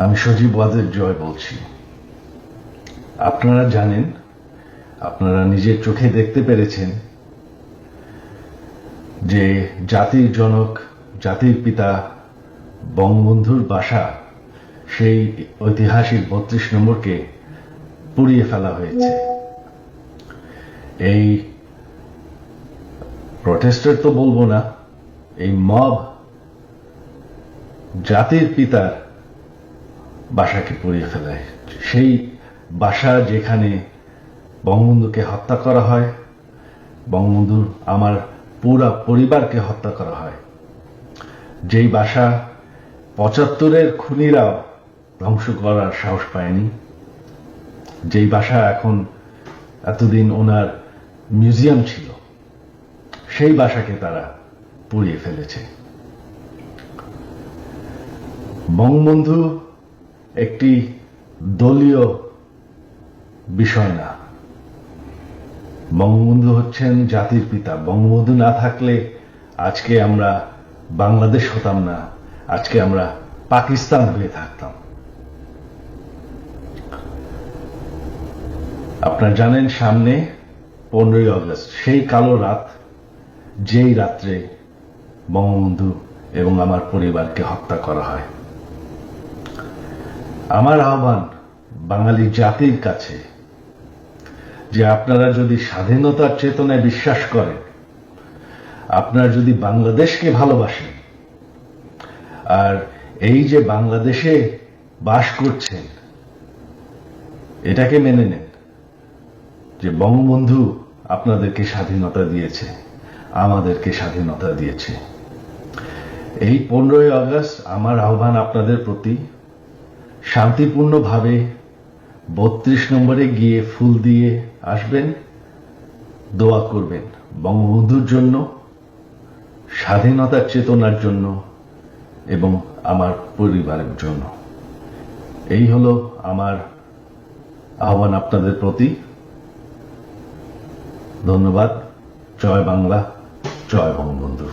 আমি সজীব ওয়াজেদ জয় বলছি। আপনারা জানেন, আপনারা নিজের চোখে দেখতে পেরেছেন যে জাতির জনক, জাতির পিতা বঙ্গবন্ধুর বাসা, সেই ঐতিহাসিক ৩২ নম্বরকে পুড়িয়ে ফেলা হয়েছে। এই প্রটেস্টার তো বলবো না, এই মব জাতির পিতার বাসাকে পুড়িয়ে ফেলায়। সেই বাসা যেখানে বঙ্গবন্ধুকে হত্যা করা হয়, বঙ্গবন্ধুর আমার পুরা পরিবারকে হত্যা করা হয়, যেই বাসা ৭৫-এর খুনিরাও ধ্বংস করার সাহস পায়নি, যেই বাসা এখন এতদিন ওনার মিউজিয়াম ছিল, সেই বাসাকে তারা পুড়িয়ে ফেলেছে। বঙ্গবন্ধু একটি দলীয় বিষয় না, বঙ্গবন্ধু হচ্ছেন জাতির পিতা। বঙ্গবন্ধু না থাকলে আজকে আমরা বাংলাদেশ হতাম না, আজকে আমরা পাকিস্তান হয়ে থাকতাম। আপনারা জানেন, সামনে 15ই আগস্ট, সেই কালো রাত, যেই রাত্রে বঙ্গবন্ধু এবং আমার পরিবারকে হত্যা করা হয়। আমার আহ্বান বাঙালি জাতির কাছে যে আপনারা যদি স্বাধীনতার চেতনায় বিশ্বাস করেন, আপনারা যদি বাংলাদেশকে ভালোবাসেন, আর এই যে বাংলাদেশে বাস করছেন, এটাকে মেনে নেন যে বঙ্গবন্ধু আপনাদেরকে স্বাধীনতা দিয়েছে, আমাদেরকে স্বাধীনতা দিয়েছে। এই 15ই আগস্ট আমার আহ্বান আপনাদের প্রতি, শান্তিপূর্ণভাবে ৩২ নম্বরে গিয়ে ফুল দিয়ে আসবেন, দোয়া করবেন বঙ্গবন্ধুর জন্য, স্বাধীনতার চেতনার জন্য এবং আমার পরিবারের জন্য। এই হলো আমার আহ্বান আপনাদের প্রতি। ধন্যবাদ। জয় বাংলা, জয় বঙ্গবন্ধু।